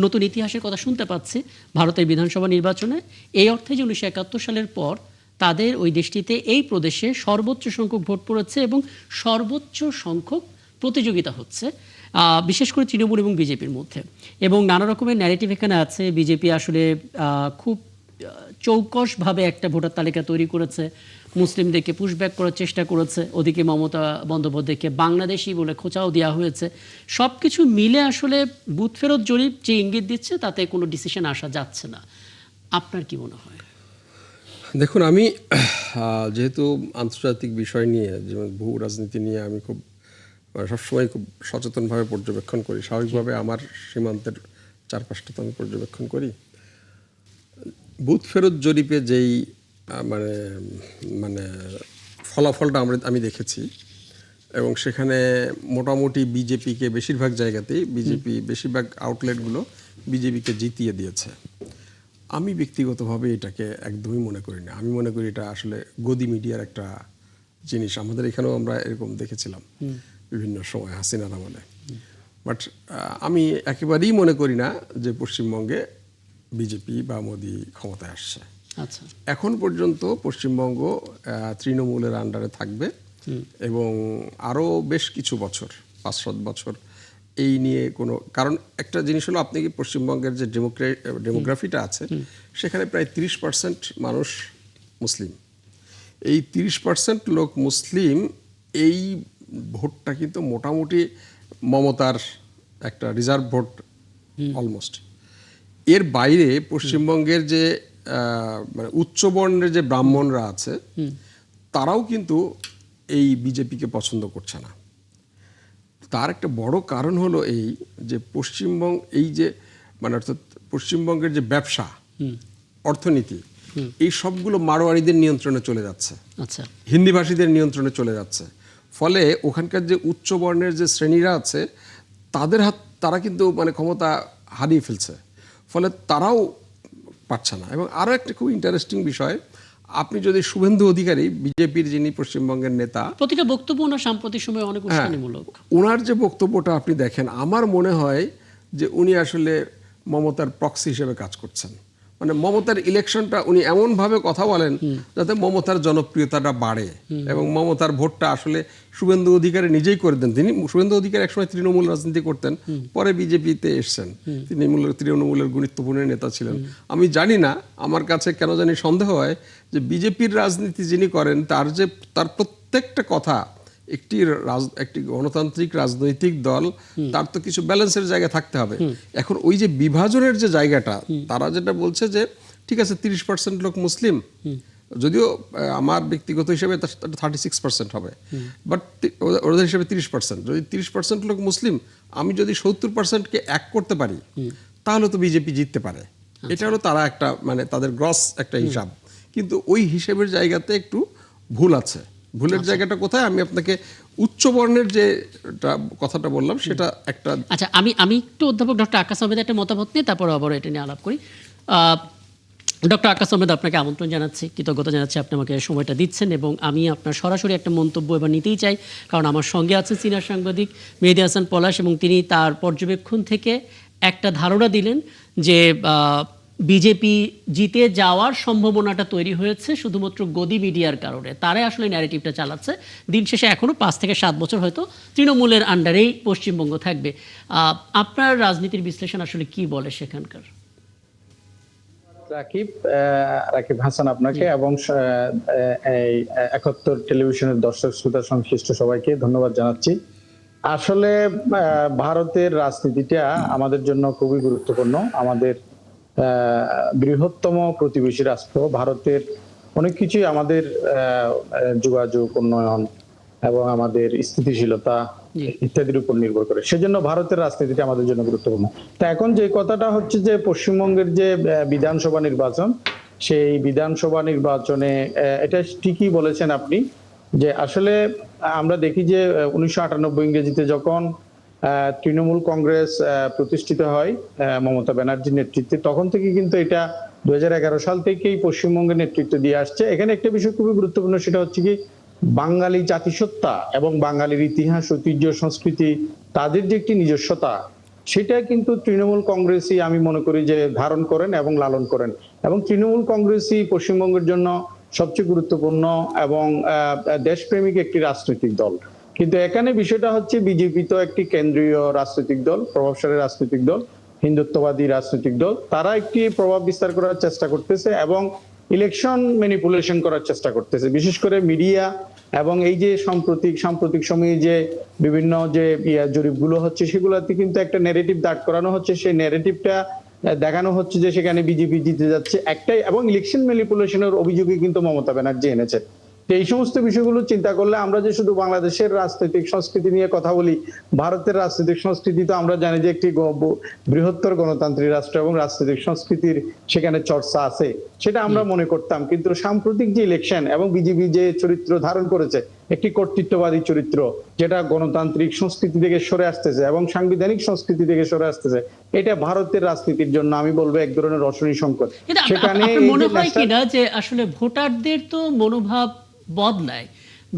নতুন ইতিহাসের কথা শুনতে পাচ্ছি ভারতের বিধানসভা নির্বাচনে। এই অর্থে যে 1971 সালের পর তাদের ওই দেশটিতে এই প্রদেশে সর্বোচ্চ সংখ্যক ভোট পড়েছে এবং সর্বোচ্চ সংখ্যক প্রতিযোগিতা হচ্ছে, বিশেষ করে তৃণমূল এবং বিজেপির মধ্যে। এবং নানা রকমের ন্যারেটিভ এখানে আছে। বিজেপি আসলে খুব চৌকসভাবে একটা ভোটার তালিকা তৈরি করেছে, মুসলিমদেরকে পুশব্যাক করার চেষ্টা করেছে, ওদিকে মমতা বন্দ্যোপাধ্যায়কে বাংলাদেশি বলে খোঁচাও দেওয়া হয়েছে। সব কিছু মিলে আসলে বুথ ফেরত জরিপ যে ইঙ্গিত দিচ্ছে তাতে কোনো ডিসিশন আসা যাচ্ছে না। আপনার কি মনে হয়? দেখুন, আমি যেহেতু আন্তর্জাতিক বিষয় নিয়ে, যেমন ভূ রাজনীতি নিয়ে আমি খুব সবসময় খুব সচেতনভাবে পর্যবেক্ষণ করি। স্বাভাবিকভাবে আমার সীমান্তের চারপাশটা তো আমি পর্যবেক্ষণ করি। বুথ ফেরত জরিপে যেই মানে মানে ফলাফলটা আমি দেখেছি, এবং সেখানে মোটামুটি বিজেপিকে বেশিরভাগ জায়গাতেই বেশিরভাগ আউটলেটগুলো বিজেপিকে জিতিয়ে দিয়েছে। আমি ব্যক্তিগতভাবে এটাকে একদমই মনে করি না। আমি মনে করি এটা আসলে গদি মিডিয়ার একটা জিনিস। আমাদের এখানেও আমরা এরকম দেখেছিলাম বিভিন্ন সময় হাসিনার আমলে। বাট আমি একেবারেই মনে করি না যে পশ্চিমবঙ্গে বিজেপি বা মোদি ক্ষমতায় আসছে। আচ্ছা, এখন পর্যন্ত পশ্চিমবঙ্গ তৃণমূলের আন্ডারে থাকবে এবং আরও বেশ কিছু বছর, 5-7 বছর এই নিয়ে কোনো, কারণ একটা জিনিস হলো, আপনি কি পশ্চিমবঙ্গের যে ডেমোগ্রাফিটা আছে সেখানে প্রায় 30% মানুষ মুসলিম। এই 30% লোক মুসলিম, এই ভোটটা কিন্তু মোটামুটি মমতার একটা রিজার্ভ ভোট অলমোস্ট। এর বাইরে পশ্চিমবঙ্গের যে মানে উচ্চবর্ণের যে ব্রাহ্মণরা আছে তারাও কিন্তু এই বিজেপিকে পছন্দ করছে না। তার একটা বড় কারণ হলো এই যে পশ্চিমবঙ্গ, এই যে মানে অর্থাৎ পশ্চিমবঙ্গের যে ব্যবসা অর্থনীতি, এই সবগুলো মারোয়ারিদের নিয়ন্ত্রণে চলে যাচ্ছে, আচ্ছা, হিন্দিভাষীদের নিয়ন্ত্রণে চলে যাচ্ছে। ফলে ওখানকার যে উচ্চবর্ণের যে শ্রেণীরা আছে তারা কিন্তু মানে ক্ষমতা হারিয়ে ফেলছে। ফলে তারাও পারছে না। এবং আরও একটা খুব ইন্টারেস্টিং বিষয়, আপনি যদি শুভেন্দু অধিকারী, বিজেপির যিনি পশ্চিমবঙ্গের নেতা, প্রতিটা বক্তব্য ওনার সাম্প্রতিক সময়ে অনেক উস্কানিমূলক। ওনার যে বক্তব্যটা আপনি দেখেন, আমার মনে হয় যে উনি আসলে মমতার প্রক্সি হিসেবে কাজ করছেন। মানে মমতার ইলেকশনটা উনি এমনভাবে কথা বলেন যাতে মমতার জনপ্রিয়তাটা বাড়ে এবং মমতার ভোটটা আসলে শুভেন্দু অধিকারী নিজেই করে দেন। শুভেন্দু অধিকারী একসময় তৃণমূল রাজনীতি করতেন, পরে বিজেপিতে এসছেন। তৃণমূলের গুরুত্বপূর্ণ নেতা ছিলেন। আমি জানি না, আমার কাছে কেন জানি সন্দেহ হয় যে বিজেপির রাজনীতি যিনি করেন তার প্রত্যেকটা কথা, একটি গণতান্ত্রিক রাজনৈতিক দল, তার তো কিছু ব্যালেন্সের জায়গা থাকতে হবে। এখন ওই যে বিভাজনের যে জায়গাটা, তারা যেটা বলছে যে ঠিক আছে 30% লোক মুসলিম, যদিও আমার ব্যক্তিগত হিসেবে 36% হবে, বাট ওদের হিসেবে 30%। যদি 30% লোক মুসলিম, আমি যদি 70%কে এক করতে পারি তাহলে তো বিজেপি জিততে পারে। এটা হলো তারা একটা মানে তাদের গ্রস একটা হিসাব, কিন্তু ওই হিসেবের জায়গাতে একটু ভুল আছে। ভুলের জায়গাটা কোথায়? আমি আপনাকে উচ্চবর্ণের যে কথাটা বললাম সেটা একটা। আচ্ছা, আমি একটু অধ্যাপক ডক্টর আকাশ আহমেদ একটা মতামত নিয়ে তারপর আবার এটা নিয়ে আলাপ করি। ডক্টর আকাশ আহমেদ, আপনাকে আমন্ত্রণ জানাচ্ছি, কৃতজ্ঞতা জানাচ্ছি আপনি আমাকে সময়টা দিচ্ছেন, এবং আমি আপনার সরাসরি একটা মন্তব্য এবার নিতেই চাই, কারণ আমার সঙ্গে আছে সিনিয়র সাংবাদিক মেহেদী হাসান পলাশ, এবং তিনি তার পর্যবেক্ষণ থেকে একটা ধারণা দিলেন যে বিজেপি জিতে যাওয়ার সম্ভাবনাটা তৈরি হয়েছে শুধুমাত্র গদি মিডিয়ার কারণে। তারাই আসলে ন্যারেটিভটা চালাচ্ছে। দিন শেষে এখনও 5 থেকে 7 বছর হয়তো তৃণমূলের আন্ডারেই পশ্চিমবঙ্গ থাকবে। আপনার রাজনীতির বিশ্লেষণ আসলে কি বলে সেখানকার? রাকিব হাসান, আপনাকে এবং এই 71 টেলিভিশনের দর্শক শ্রোতা সংশ্লিষ্ট সবাইকে ধন্যবাদ জানাচ্ছি। আসলে ভারতের রাজনীতিটা আমাদের জন্য খুবই গুরুত্বপূর্ণ। আমাদের বৃহত্তম প্রতিবেশী রাষ্ট্র ভারতের অনেক কিছুই আমাদের যোগাযোগ, উন্নয়ন এবং আমাদের স্থিতিশীলতা ইত্যাদির উপর নির্ভর করে। সেজন্য ভারতের রাজনীতিটা আমাদের জন্য গুরুত্বপূর্ণ। তা এখন যে কথাটা হচ্ছে যে পশ্চিমবঙ্গের যে বিধানসভা নির্বাচন, সেই বিধানসভা নির্বাচনে এটা ঠিকই বলেছেন আপনি যে আসলে আমরা দেখি যে 1998 ইংরেজিতে যখন তৃণমূল কংগ্রেস প্রতিষ্ঠিত হয় মমতা ব্যানার্জির নেতৃত্বে, তখন থেকে কিন্তু এটা 2011 সাল থেকেই পশ্চিমবঙ্গের নেতৃত্ব দিয়ে আসছে। এখানে একটা বিষয় খুবই গুরুত্বপূর্ণ, সেটা হচ্ছে কি বাঙালি জাতিসত্তা এবং বাঙালির ইতিহাস, ঐতিহ্য, সংস্কৃতি, তাদের যে একটি নিজস্বতা, সেটা কিন্তু তৃণমূল কংগ্রেসই আমি মনে করি যে ধারণ করেন এবং লালন করেন, এবং তৃণমূল কংগ্রেসই পশ্চিমবঙ্গের জন্য সবচেয়ে গুরুত্বপূর্ণ এবং দেশপ্রেমিক একটি রাজনৈতিক দল। কিন্তু এখানে বিষয়টা হচ্ছে বিজেপি তো একটি কেন্দ্রীয় রাজনৈতিক দল, প্রভাবশালী রাজনৈতিক দল, হিন্দুত্ববাদী রাজনৈতিক দল। তারা একটি প্রভাব বিস্তার করার চেষ্টা করতেছে এবং ইলেকশন ম্যানিপুলেশন করার চেষ্টা করতেছে, বিশেষ করে মিডিয়া। এবং এই যে সাম্প্রতিক সময়ে যে বিভিন্ন যে জরিপগুলো হচ্ছে, সেগুলোতে কিন্তু একটা ন্যারেটিভ দাঁড় করানো হচ্ছে। সেই ন্যারেটিভটা দেখানো হচ্ছে যে সেখানে বিজেপি জিতে যাচ্ছে একটাই, এবং ইলেকশন ম্যানিপুলেশনের অভিযোগই কিন্তু মমতা ব্যানার্জি এনেছে। তো এই সমস্ত বিষয়গুলো চিন্তা করলে আমরা যে শুধু বাংলাদেশের রাজনৈতিক সংস্কৃতি নিয়ে কথা বলি, ভারতের রাজনৈতিক সংস্কৃতি তো আমরা জানি যে একটি বৃহত্তর গণতান্ত্রিক রাষ্ট্র এবং রাজনৈতিক সংস্কৃতির সেখানে চর্চা আছে, সেটা আমরা মনে করতাম। কিন্তু সাম্প্রতিক যে ইলেকশন এবং বিজেপি যে চরিত্র ধারণ করেছে, একটি কর্তৃত্ববাদী চরিত্র, যেটা গণতান্ত্রিক সংস্কৃতি থেকে সরে আসতেছে এবং সাংবিধানিক সংস্কৃতি থেকে সরে আসতেছে, এটা ভারতের রাজনীতির জন্য আমি বলবো এক ধরনের রসনী সংকট। সেখানে মনে হয় কিনা যে আসলে ভোটারদের তো মনোভাব বদলায়,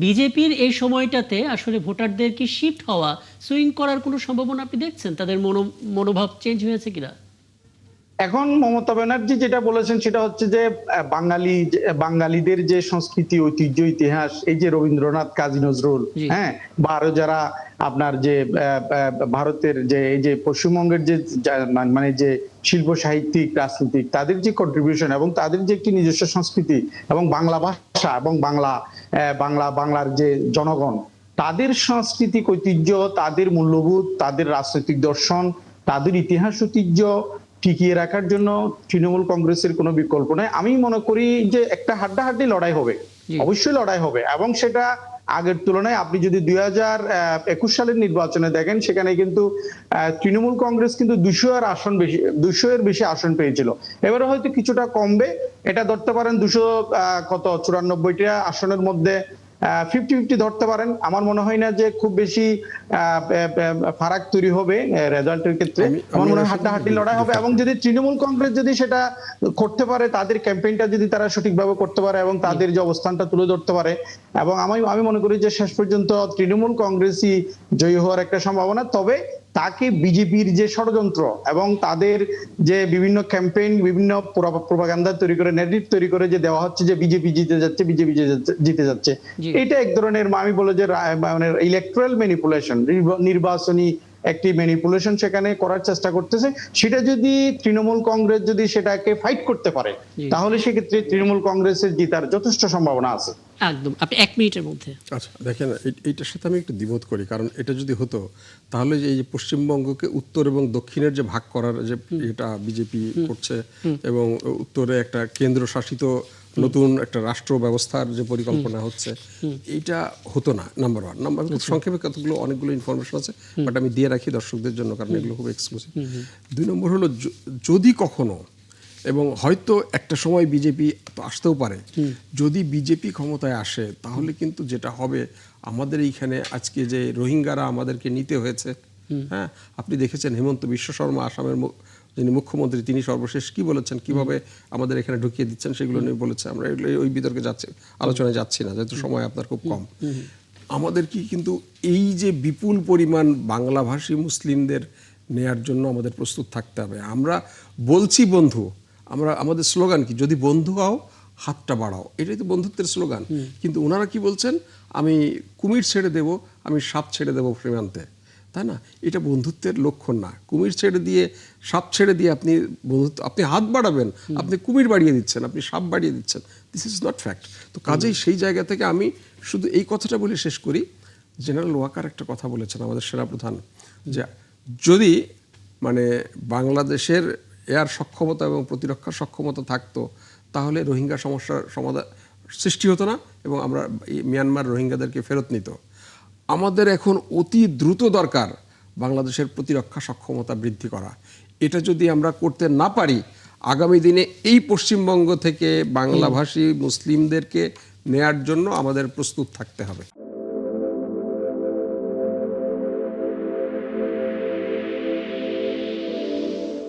বিজেপির এই সময়টাতে আসলে ভোটারদের কি শিফট হওয়া, সুইং করার কোনো সম্ভাবনা আপনি দেখছেন? তাদের মনোভাব চেঞ্জ হয়েছে কিনা? এখন মমতা ব্যানার্জি যেটা বলেছেন সেটা হচ্ছে যে বাঙালিদের যে সংস্কৃতি, ঐতিহ্য, ইতিহাস, এই যে রবীন্দ্রনাথ, কাজী নজরুল, হ্যাঁ, বা আরো যারা আপনার যে ভারতের যে এই যে পশ্চিমবঙ্গের যে মানে যে শিল্প সাহিত্যিক, রাজনীতিক, তাদের যে কন্ট্রিবিউশন এবং তাদের যে একটি নিজস্ব সংস্কৃতি এবং বাংলা ভাষা এবং বাংলার যে জনগণ, তাদের সাংস্কৃতিক ঐতিহ্য, তাদের মূল্যবোধ, তাদের রাজনৈতিক দর্শন, তাদের ইতিহাস ঐতিহ্য টিকিয়ে রাখার জন্য তৃণমূল কংগ্রেসের কোনো বিকল্প নেই। আমি মনে করি যে একটা হাড্ডাহাড্ডি লড়াই হবে, অবশ্যই লড়াই হবে, এবং সেটা আগের তুলনায় আপনি যদি 2021 সালের নির্বাচনে দেখেন, সেখানে কিন্তু তৃণমূল কংগ্রেস কিন্তু 200 এর বেশি আসন পেয়েছিল। এবারে হয়তো কিছুটা কমবে, এটা ধরতে পারেন 294টা আসনের মধ্যে 50-50 ধরতে পারেন। আমার মনে হয় না যে খুব বেশি ফারাক তৈরি হবে রেজাল্টের ক্ষেত্রে। আমার মনে হয় হাড্ডাহাড্ডি লড়াই হবে, এবং যদি তৃণমূল কংগ্রেস যদি সেটা করতে পারে, তাদের ক্যাম্পেইনটা যদি তারা সঠিকভাবে করতে পারে এবং তাদের যে অবস্থানটা তুলে ধরতে পারে, এবং আমি মনে করি যে শেষ পর্যন্ত তৃণমূল কংগ্রেসই জয়ী হওয়ার একটা সম্ভাবনা। তবে তাকে বিজেপির যে ষড়যন্ত্র এবং তাদের যে বিভিন্ন ক্যাম্পেইন, বিভিন্ন প্রোপাগান্ডা তৈরি করে, নেগেটিভ তৈরি করে যে দেওয়া হচ্ছে যে বিজেপি জিতে যাচ্ছে, এটা এক ধরনের আমি বলে যে মানে ইলেকট্রাল ম্যানিপুলেশন, নির্বাচনী একটি ম্যানিপুলেশন সেখানে করার চেষ্টা করতেছে। সেটা যদি তৃণমূল কংগ্রেস যদি সেটাকে ফাইট করতে পারে, তাহলে সেক্ষেত্রে তৃণমূল কংগ্রেসের জিতার যথেষ্ট সম্ভাবনা আছে। একদম। আপনি 1 মিনিটের মধ্যে। আচ্ছা দেখেন, এইটার সাথে আমি একটু দ্বিমত করি, কারণ এটা যদি হতো তাহলে যে এই যে পশ্চিমবঙ্গকে উত্তর এবং দক্ষিণের যে ভাগ করার যে এটা বিজেপি করছে, এবং উত্তরে একটা কেন্দ্রশাসিত নতুন একটা রাষ্ট্র ব্যবস্থার যে পরিকল্পনা হচ্ছে, এইটা হতো না। নাম্বার 1। নাম্বার সংক্ষেপে কতগুলো অনেকগুলো ইনফরমেশন আছে, বাট আমি দিয়ে রাখি দর্শকদের জন্য, কারণ এগুলো খুব এক্সক্লুসিভ। 2 নম্বর হলো, যদি কখনো, এবং হয়তো একটা সময় বিজেপি আসতেও পারে, যদি বিজেপি ক্ষমতায় আসে, তাহলে কিন্তু যেটা হবে, আমাদের এইখানে আজকে যে রোহিঙ্গারা আমাদেরকে নিতে হয়েছে, হ্যাঁ, আপনি দেখেছেন হেমন্ত বিশ্ব শর্মা, আসামের যিনি মুখ্যমন্ত্রী, তিনি সর্বশেষ কি বলেছেন, কিভাবে আমাদের এখানে ঢুকিয়ে দিচ্ছেন, সেগুলো নিয়ে বলেছে। আমরা এগুলো ওই বিতর্কে আলোচনায় যাচ্ছি না, যেহেতু সময় আপনার খুব কম। আমাদের কি কিন্তু এই যে বিপুল পরিমাণ বাংলাভাষী মুসলিমদের নেয়ার জন্য আমাদের প্রস্তুত থাকতে হবে। আমরা বলছি বন্ধু, আমাদের স্লোগান কি, যদি বন্ধু হও হাতটা বাড়াও, এটাই তো বন্ধুত্বের স্লোগান। কিন্তু ওনারা কি বলছেন, আমি কুমির ছেড়ে দেব, আমি সাপ ছেড়ে দেবো সীমান্তে, তাই না? এটা বন্ধুত্বের লক্ষণ না। কুমির ছেড়ে দিয়ে, সাপ ছেড়ে দিয়ে আপনি বন্ধুত্ব, আপনি হাত বাড়াবেন, আপনি কুমির বাড়িয়ে দিচ্ছেন, আপনি সাপ বাড়িয়ে দিচ্ছেন। This is not fact. তো কাজেই সেই জায়গা থেকে আমি শুধু এই কথাটা বলে শেষ করি। জেনারেল ওয়াকার একটা কথা বলেছেন, আমাদের সেনাপ্রধান, যে যদি মানে বাংলাদেশের এয়ার সক্ষমতা এবং প্রতিরক্ষার সক্ষমতা থাকতো, তাহলে রোহিঙ্গা সমস্যার সমাধান সৃষ্টি হতো না, এবং আমরা মিয়ানমার রোহিঙ্গাদেরকে ফেরত নিত। আমাদের এখন অতি দ্রুত দরকার বাংলাদেশের প্রতিরক্ষা সক্ষমতা বৃদ্ধি করা। এটা যদি আমরা করতে না পারি, আগামী দিনে এই পশ্চিমবঙ্গ থেকে বাংলাভাষী মুসলিমদেরকে নেয়ার জন্য আমাদের প্রস্তুত থাকতে হবে।